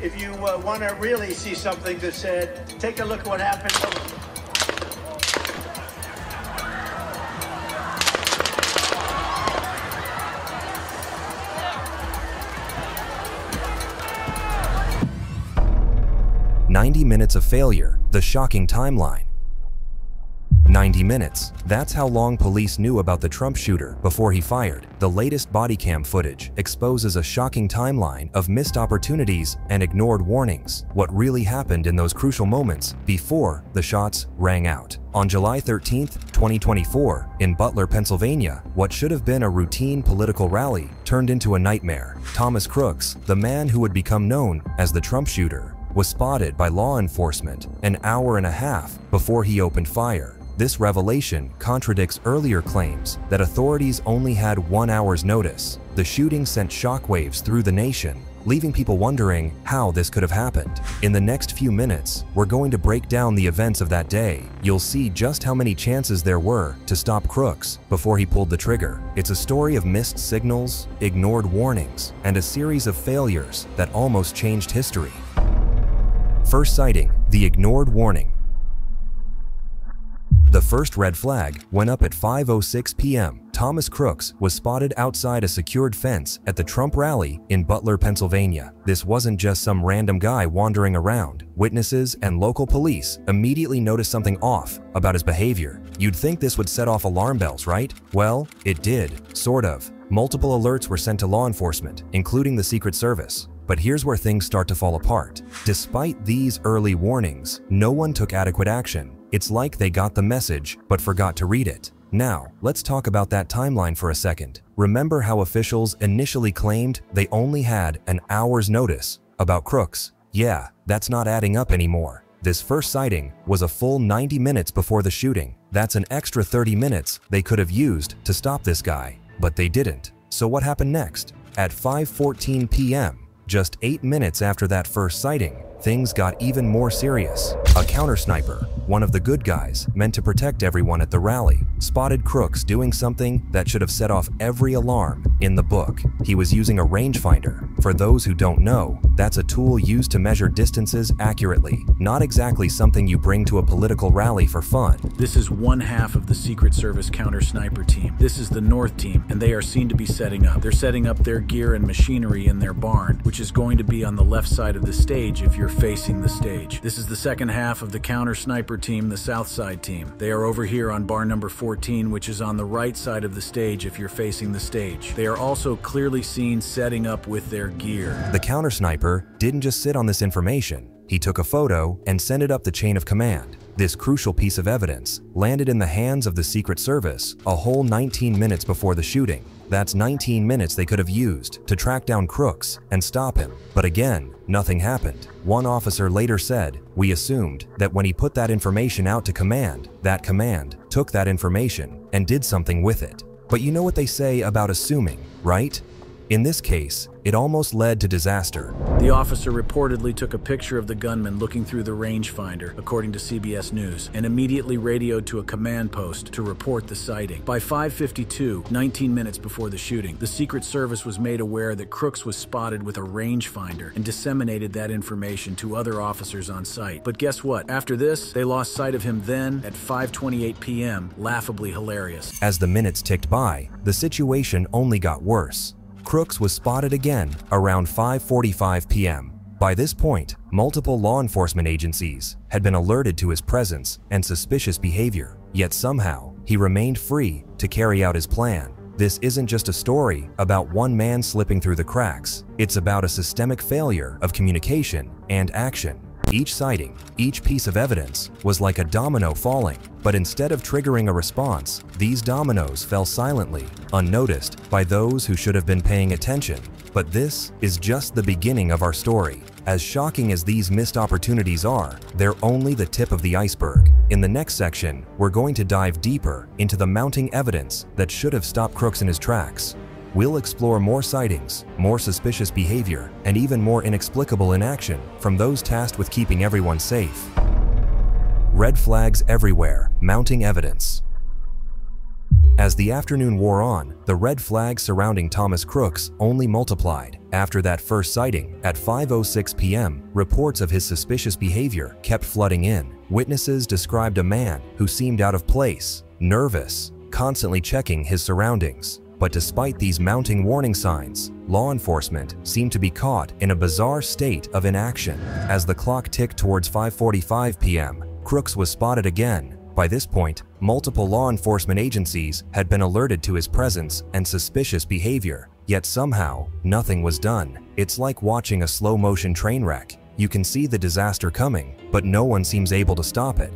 If you want to really see something that's said, take a look at what happened. 90 minutes of failure, the shocking timeline. 90 minutes. That's how long police knew about the Trump shooter before he fired. The latest body cam footage exposes a shocking timeline of missed opportunities and ignored warnings. What really happened in those crucial moments before the shots rang out. On July 13, 2024, in Butler, Pennsylvania, what should have been a routine political rally turned into a nightmare. Thomas Crooks, the man who would become known as the Trump shooter, was spotted by law enforcement an hour and a half before he opened fire. This revelation contradicts earlier claims that authorities only had 1 hour's notice. The shooting sent shockwaves through the nation, leaving people wondering how this could have happened. In the next few minutes, we're going to break down the events of that day. You'll see just how many chances there were to stop Crooks before he pulled the trigger. It's a story of missed signals, ignored warnings, and a series of failures that almost changed history. First sighting, the ignored warning. The first red flag went up at 5:06 p.m. Thomas Crooks was spotted outside a secured fence at the Trump rally in Butler, Pennsylvania. This wasn't just some random guy wandering around. Witnesses and local police immediately noticed something off about his behavior. You'd think this would set off alarm bells, right? Well, it did, sort of. Multiple alerts were sent to law enforcement, including the Secret Service. But here's where things start to fall apart. Despite these early warnings, no one took adequate action. It's like they got the message, but forgot to read it. Now, let's talk about that timeline for a second. Remember how officials initially claimed they only had an hour's notice about Crooks? Yeah, that's not adding up anymore. This first sighting was a full 90 minutes before the shooting. That's an extra 30 minutes they could have used to stop this guy, but they didn't. So what happened next? At 5:14 p.m., just 8 minutes after that first sighting, things got even more serious. A counter sniper, one of the good guys meant to protect everyone at the rally, spotted Crooks doing something that should have set off every alarm in the book. He was using a rangefinder. For those who don't know, that's a tool used to measure distances accurately, not exactly something you bring to a political rally for fun. This is one half of the Secret Service counter sniper team. This is the North team, and they are seen to be setting up. They're setting up their gear and machinery in their barn, which is going to be on the left side of the stage if you're facing the stage. This is the second half of the counter sniper team, the South Side team. They are over here on bar number 14, which is on the right side of the stage if you're facing the stage. They are also clearly seen setting up with their gear. The counter sniper didn't just sit on this information. He took a photo and sent it up the chain of command. This crucial piece of evidence landed in the hands of the Secret Service a whole 19 minutes before the shooting. That's 19 minutes they could have used to track down Crooks and stop him. But again, nothing happened. One officer later said, "We assumed that when he put that information out to command, that command took that information and did something with it." But you know what they say about assuming, right? In this case, it almost led to disaster. The officer reportedly took a picture of the gunman looking through the rangefinder, according to CBS News, and immediately radioed to a command post to report the sighting. By 5:52, 19 minutes before the shooting, the Secret Service was made aware that Crooks was spotted with a rangefinder and disseminated that information to other officers on site. But guess what? After this, they lost sight of him then at 5:28 p.m., laughably hilarious. As the minutes ticked by, the situation only got worse. Crooks was spotted again around 5:45 p.m. By this point, multiple law enforcement agencies had been alerted to his presence and suspicious behavior, yet somehow he remained free to carry out his plan. This isn't just a story about one man slipping through the cracks. It's about a systemic failure of communication and action. Each sighting, each piece of evidence was like a domino falling, but instead of triggering a response, these dominoes fell silently, unnoticed by those who should have been paying attention. But this is just the beginning of our story. As shocking as these missed opportunities are, they're only the tip of the iceberg. In the next section, we're going to dive deeper into the mounting evidence that should have stopped Crooks in his tracks. We'll explore more sightings, more suspicious behavior, and even more inexplicable inaction from those tasked with keeping everyone safe. Red flags everywhere, mounting evidence. As the afternoon wore on, the red flags surrounding Thomas Crooks only multiplied. After that first sighting, at 5:06 p.m., reports of his suspicious behavior kept flooding in. Witnesses described a man who seemed out of place, nervous, constantly checking his surroundings. But despite these mounting warning signs, law enforcement seemed to be caught in a bizarre state of inaction. As the clock ticked towards 5:45 p.m., Crooks was spotted again. By this point, multiple law enforcement agencies had been alerted to his presence and suspicious behavior, yet somehow, nothing was done. It's like watching a slow-motion train wreck. You can see the disaster coming, but no one seems able to stop it.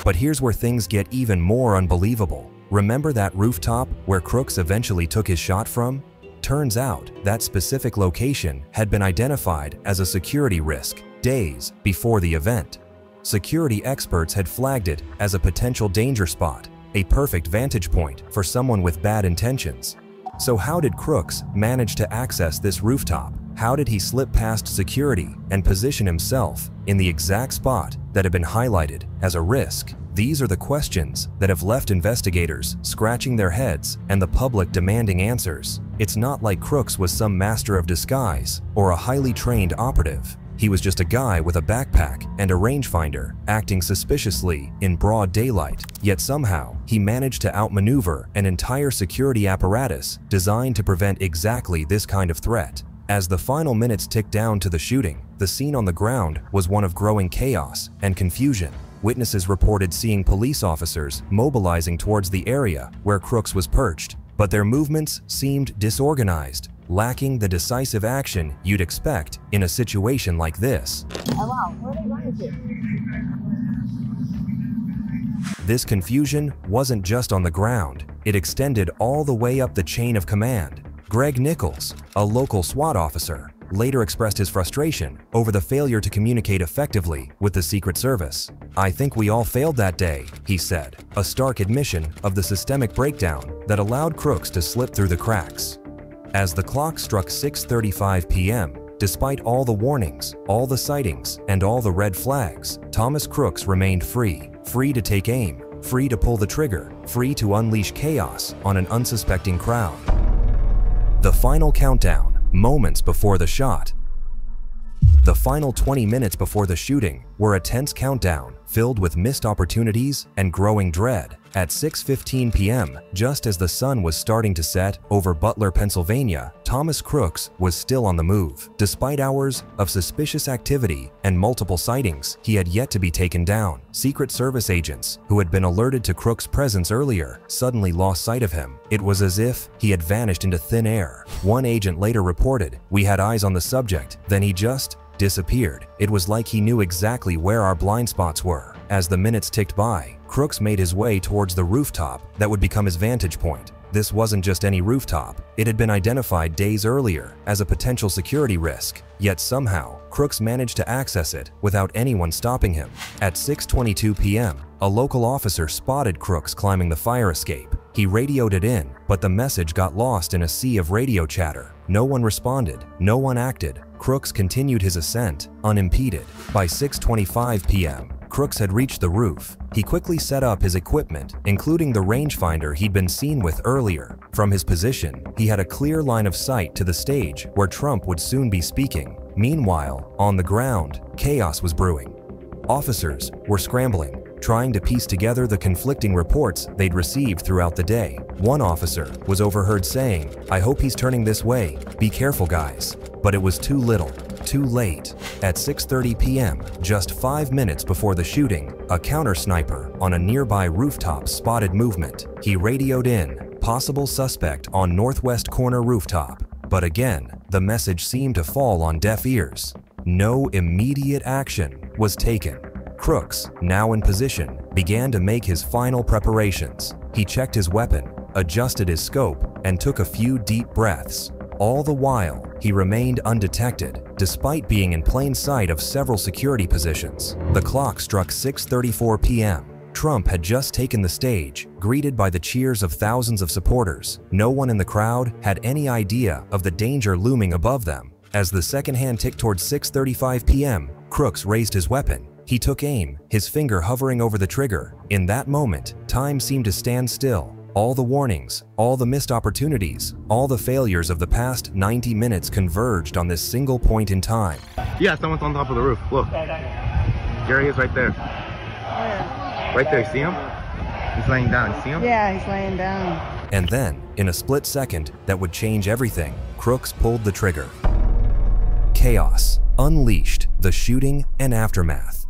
But here's where things get even more unbelievable. Remember that rooftop where Crooks eventually took his shot from? Turns out, that specific location had been identified as a security risk days before the event. Security experts had flagged it as a potential danger spot, a perfect vantage point for someone with bad intentions. So how did Crooks manage to access this rooftop? How did he slip past security and position himself in the exact spot that had been highlighted as a risk? These are the questions that have left investigators scratching their heads and the public demanding answers. It's not like Crooks was some master of disguise or a highly trained operative. He was just a guy with a backpack and a rangefinder acting suspiciously in broad daylight. Yet somehow, he managed to outmaneuver an entire security apparatus designed to prevent exactly this kind of threat. As the final minutes ticked down to the shooting, the scene on the ground was one of growing chaos and confusion. Witnesses reported seeing police officers mobilizing towards the area where Crooks was perched, but their movements seemed disorganized, lacking the decisive action you'd expect in a situation like this. This confusion wasn't just on the ground, it extended all the way up the chain of command. Greg Nichols, a local SWAT officer, later expressed his frustration over the failure to communicate effectively with the Secret Service. "I think we all failed that day," he said, a stark admission of the systemic breakdown that allowed Crooks to slip through the cracks. As the clock struck 6:35 p.m., despite all the warnings, all the sightings, and all the red flags, Thomas Crooks remained free to take aim, free to pull the trigger, free to unleash chaos on an unsuspecting crowd. The final countdown, moments before the shot. The final 20 minutes before the shooting were a tense countdown filled with missed opportunities and growing dread. At 6:15 p.m., just as the sun was starting to set over Butler, Pennsylvania, Thomas Crooks was still on the move. Despite hours of suspicious activity and multiple sightings, he had yet to be taken down. Secret Service agents, who had been alerted to Crooks' presence earlier, suddenly lost sight of him. It was as if he had vanished into thin air. One agent later reported, "We had eyes on the subject, then he just disappeared. It was like he knew exactly where our blind spots were." As the minutes ticked by, Crooks made his way towards the rooftop that would become his vantage point. This wasn't just any rooftop. It had been identified days earlier as a potential security risk. Yet somehow, Crooks managed to access it without anyone stopping him. At 6:22 p.m., a local officer spotted Crooks climbing the fire escape. He radioed it in, but the message got lost in a sea of radio chatter. No one responded, no one acted. Crooks continued his ascent, unimpeded. By 6:25 p.m., Crooks had reached the roof. He quickly set up his equipment, including the rangefinder he'd been seen with earlier. From his position, he had a clear line of sight to the stage where Trump would soon be speaking. Meanwhile, on the ground, chaos was brewing. Officers were scrambling, trying to piece together the conflicting reports they'd received throughout the day. One officer was overheard saying, "I hope he's turning this way. Be careful, guys." But it was too little, too late. At 6:30 p.m., just 5 minutes before the shooting, a counter-sniper on a nearby rooftop spotted movement. He radioed in, "Possible suspect on northwest corner rooftop." But again, the message seemed to fall on deaf ears. No immediate action was taken. Crooks, now in position, began to make his final preparations. He checked his weapon, adjusted his scope, and took a few deep breaths. All the while, he remained undetected, despite being in plain sight of several security positions. The clock struck 6:34 p.m. Trump had just taken the stage, greeted by the cheers of thousands of supporters. No one in the crowd had any idea of the danger looming above them. As the second hand ticked towards 6:35 p.m., Crooks raised his weapon. He took aim, his finger hovering over the trigger. In that moment, time seemed to stand still. All the warnings, all the missed opportunities, all the failures of the past 90 minutes converged on this single point in time. Yeah, someone's on top of the roof. Look. Gary is right there. Where? Right there, see him? He's laying down, see him? Yeah, he's laying down. And then, in a split second that would change everything, Crooks pulled the trigger. Chaos unleashed, the shooting and aftermath.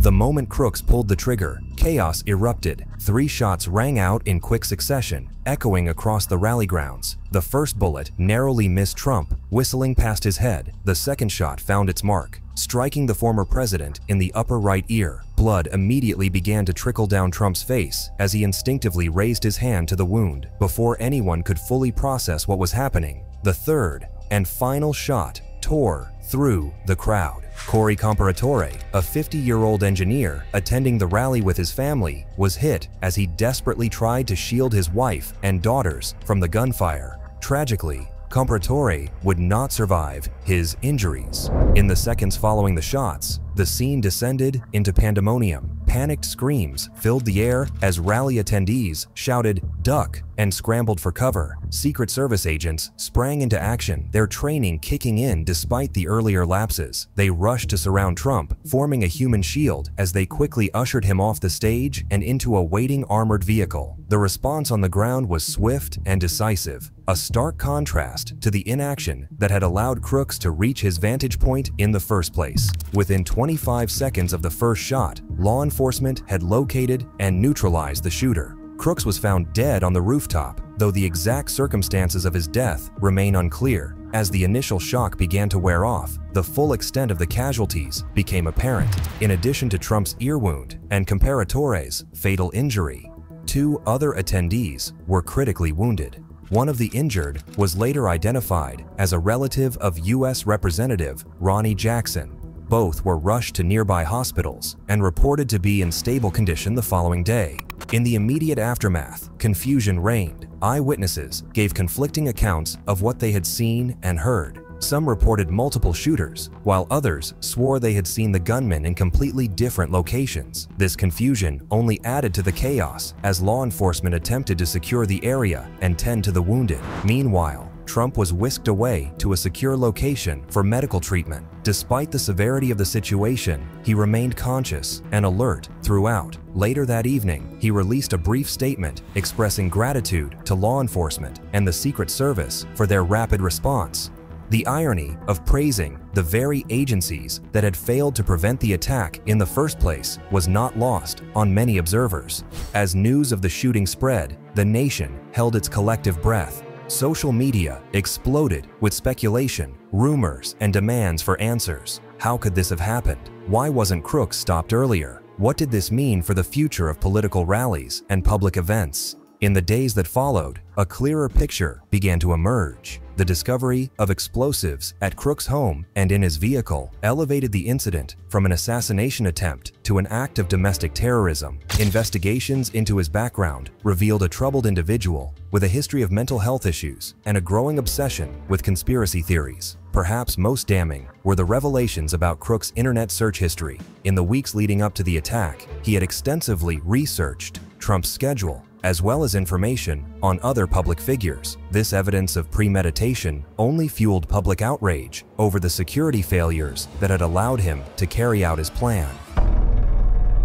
The moment Crooks pulled the trigger, chaos erupted. 3 shots rang out in quick succession, echoing across the rally grounds. The first bullet narrowly missed Trump, whistling past his head. The second shot found its mark, striking the former president in the upper right ear. Blood immediately began to trickle down Trump's face as he instinctively raised his hand to the wound. Before anyone could fully process what was happening, the third and final shot tore through the crowd. Corey Comparatore, a 50-year-old engineer attending the rally with his family, was hit as he desperately tried to shield his wife and daughters from the gunfire. Tragically, Comparatore would not survive his injuries. In the seconds following the shots, the scene descended into pandemonium. Panicked screams filled the air as rally attendees shouted, "Duck," and scrambled for cover. Secret Service agents sprang into action, their training kicking in despite the earlier lapses. They rushed to surround Trump, forming a human shield as they quickly ushered him off the stage and into a waiting armored vehicle. The response on the ground was swift and decisive, a stark contrast to the inaction that had allowed Crooks to reach his vantage point in the first place. Within 25 seconds of the first shot, law enforcement had located and neutralized the shooter. Crooks was found dead on the rooftop, though the exact circumstances of his death remain unclear. As the initial shock began to wear off, the full extent of the casualties became apparent. In addition to Trump's ear wound and Comparatore's fatal injury, 2 other attendees were critically wounded. One of the injured was later identified as a relative of U.S. Representative Ronnie Jackson. Both were rushed to nearby hospitals and reported to be in stable condition the following day. In the immediate aftermath, confusion reigned. Eyewitnesses gave conflicting accounts of what they had seen and heard. Some reported multiple shooters, while others swore they had seen the gunmen in completely different locations. This confusion only added to the chaos as law enforcement attempted to secure the area and tend to the wounded. Meanwhile, Trump was whisked away to a secure location for medical treatment. Despite the severity of the situation, he remained conscious and alert throughout. Later that evening, he released a brief statement expressing gratitude to law enforcement and the Secret Service for their rapid response. The irony of praising the very agencies that had failed to prevent the attack in the first place was not lost on many observers. As news of the shooting spread, the nation held its collective breath. Social media exploded with speculation, rumors, and demands for answers. How could this have happened? Why wasn't Crooks stopped earlier? What did this mean for the future of political rallies and public events? In the days that followed, a clearer picture began to emerge. The discovery of explosives at Crooks' home and in his vehicle elevated the incident from an assassination attempt to an act of domestic terrorism. Investigations into his background revealed a troubled individual with a history of mental health issues and a growing obsession with conspiracy theories. Perhaps most damning were the revelations about Crooks' internet search history. In the weeks leading up to the attack, he had extensively researched Trump's schedule, as well as information on other public figures. This evidence of premeditation only fueled public outrage over the security failures that had allowed him to carry out his plan.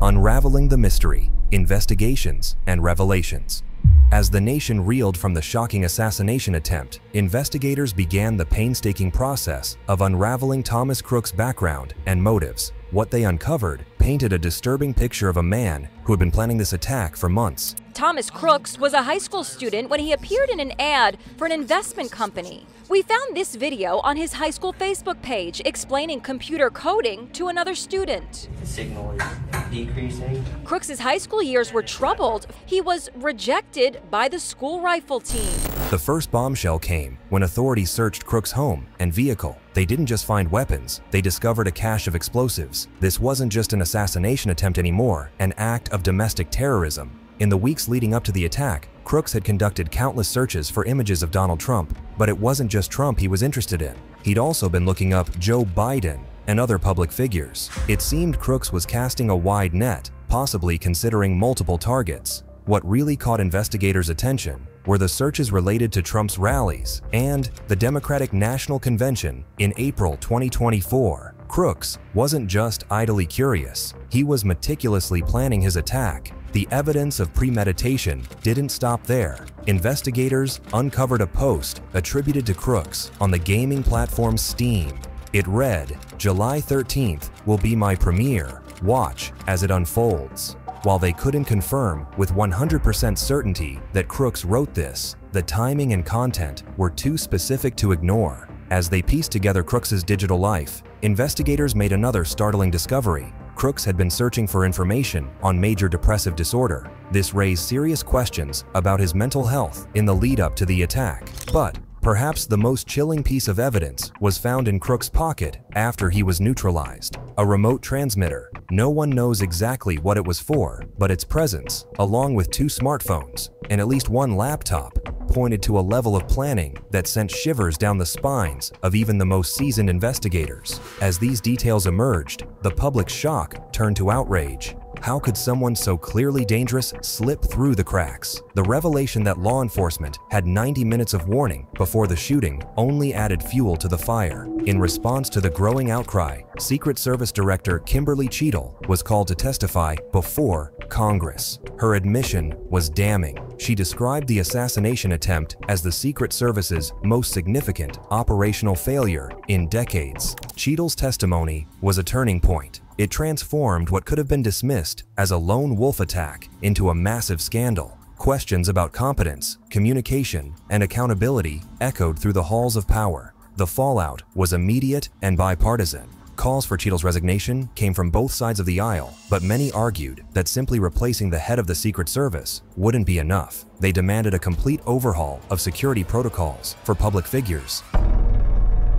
Unraveling the mystery, investigations, and revelations. As the nation reeled from the shocking assassination attempt, investigators began the painstaking process of unraveling Thomas Crooks' background and motives. What they uncovered painted a disturbing picture of a man who had been planning this attack for months. Thomas Crooks was a high school student when he appeared in an ad for an investment company. We found this video on his high school Facebook page explaining computer coding to another student. The signal is decreasing. Crooks' high school years were troubled. He was rejected by the school rifle team. The first bombshell came when authorities searched Crooks' home and vehicle. They didn't just find weapons, they discovered a cache of explosives. This wasn't just an assassination attempt anymore, an act of domestic terrorism. In the weeks leading up to the attack, Crooks had conducted countless searches for images of Donald Trump. But it wasn't just Trump he was interested in. He'd also been looking up Joe Biden and other public figures. It seemed Crooks was casting a wide net, possibly considering multiple targets. What really caught investigators' attention were the searches related to Trump's rallies and the Democratic National Convention in April 2024. Crooks wasn't just idly curious, he was meticulously planning his attack. The evidence of premeditation didn't stop there. Investigators uncovered a post attributed to Crooks on the gaming platform Steam. It read, "July 13th will be my premiere. Watch as it unfolds." While they couldn't confirm with 100% certainty that Crooks wrote this, the timing and content were too specific to ignore. As they pieced together Crooks's digital life, investigators made another startling discovery. Crooks had been searching for information on major depressive disorder. This raised serious questions about his mental health in the lead-up to the attack. But perhaps the most chilling piece of evidence was found in Crooks' pocket after he was neutralized. A remote transmitter. No one knows exactly what it was for, but its presence, along with 2 smartphones and at least 1 laptop, pointed to a level of planning that sent shivers down the spines of even the most seasoned investigators. As these details emerged, the public's shock turned to outrage. How could someone so clearly dangerous slip through the cracks? The revelation that law enforcement had 90 minutes of warning before the shooting only added fuel to the fire. In response to the growing outcry, Secret Service Director Kimberly Cheadle was called to testify before Congress. Her admission was damning. She described the assassination attempt as the Secret Service's most significant operational failure in decades. Cheadle's testimony was a turning point. It transformed what could have been dismissed as a lone wolf attack into a massive scandal. Questions about competence, communication, and accountability echoed through the halls of power. The fallout was immediate and bipartisan. Calls for Cheadle's resignation came from both sides of the aisle, but many argued that simply replacing the head of the Secret Service wouldn't be enough. They demanded a complete overhaul of security protocols for public figures.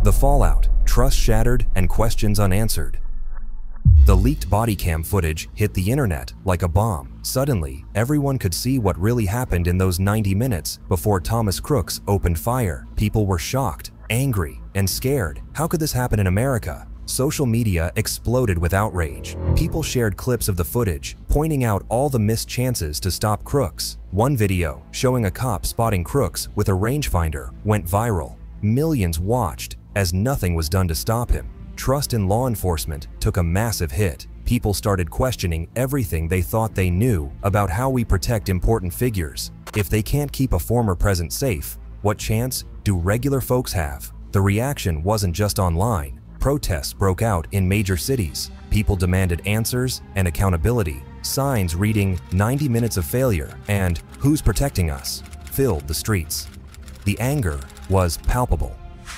The fallout, trust shattered, and questions unanswered. The leaked Bodycam footage hit the internet like a bomb. Suddenly, everyone could see what really happened in those 90 minutes before Thomas Crooks opened fire. People were shocked, angry, and scared. How could this happen in America? Social media exploded with outrage. People shared clips of the footage, pointing out all the missed chances to stop Crooks. One video showing a cop spotting Crooks with a rangefinder went viral. Millions watched as nothing was done to stop him. Trust in law enforcement took a massive hit. People started questioning everything they thought they knew about how we protect important figures. If they can't keep a former president safe, what chance do regular folks have? The reaction wasn't just online. Protests broke out in major cities. People demanded answers and accountability. Signs reading 90 minutes of failure and "Who's protecting us?" filled the streets. The anger was palpable.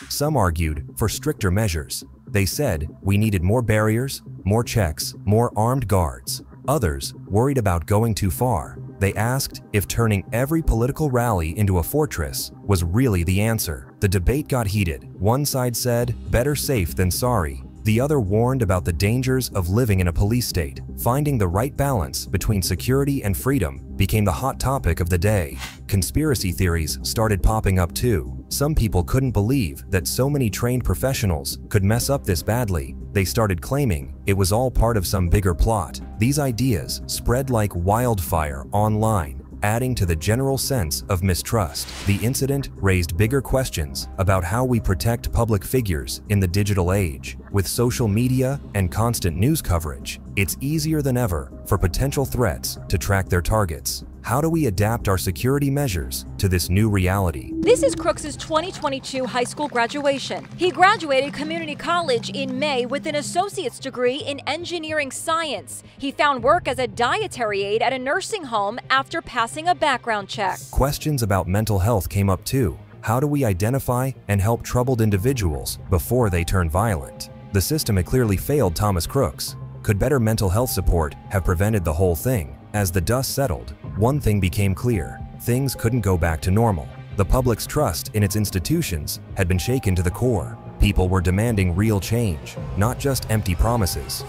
Some argued for stricter measures. They said we needed more barriers, more checks, more armed guards. Others worried about going too far. They asked if turning every political rally into a fortress was really the answer. The debate got heated. One side said, "Better safe than sorry." The other warned about the dangers of living in a police state. Finding the right balance between security and freedom became the hot topic of the day. Conspiracy theories started popping up too. Some people couldn't believe that so many trained professionals could mess up this badly. They started claiming it was all part of some bigger plot. These ideas spread like wildfire online, adding to the general sense of mistrust. The incident raised bigger questions about how we protect public figures in the digital age. With social media and constant news coverage, it's easier than ever for potential threats to track their targets. How do we adapt our security measures to this new reality? This is Crooks' 2022 high school graduation. He graduated community college in May with an associate's degree in engineering science. He found work as a dietary aide at a nursing home after passing a background check. Questions about mental health came up too. How do we identify and help troubled individuals before they turn violent? The system had clearly failed Thomas Crooks. Could better mental health support have prevented the whole thing? As the dust settled, one thing became clear: things couldn't go back to normal. The public's trust in its institutions had been shaken to the core. People were demanding real change, not just empty promises.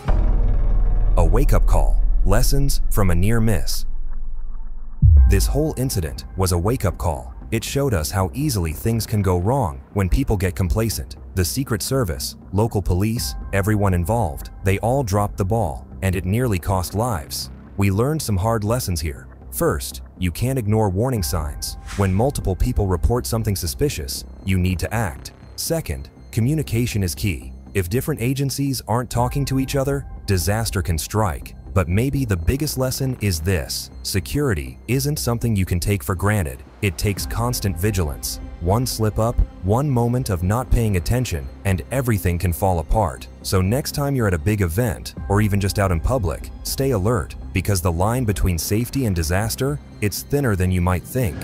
A wake-up call, lessons from a near miss. This whole incident was a wake-up call. It showed us how easily things can go wrong when people get complacent. The Secret Service, local police, everyone involved, they all dropped the ball, and it nearly cost lives. We learned some hard lessons here. First, you can't ignore warning signs. When multiple people report something suspicious, you need to act. Second, communication is key. If different agencies aren't talking to each other, disaster can strike. But maybe the biggest lesson is this: security isn't something you can take for granted. It takes constant vigilance. One slip up, one moment of not paying attention, and everything can fall apart. So next time you're at a big event, or even just out in public, stay alert, because the line between safety and disaster, it's thinner than you might think.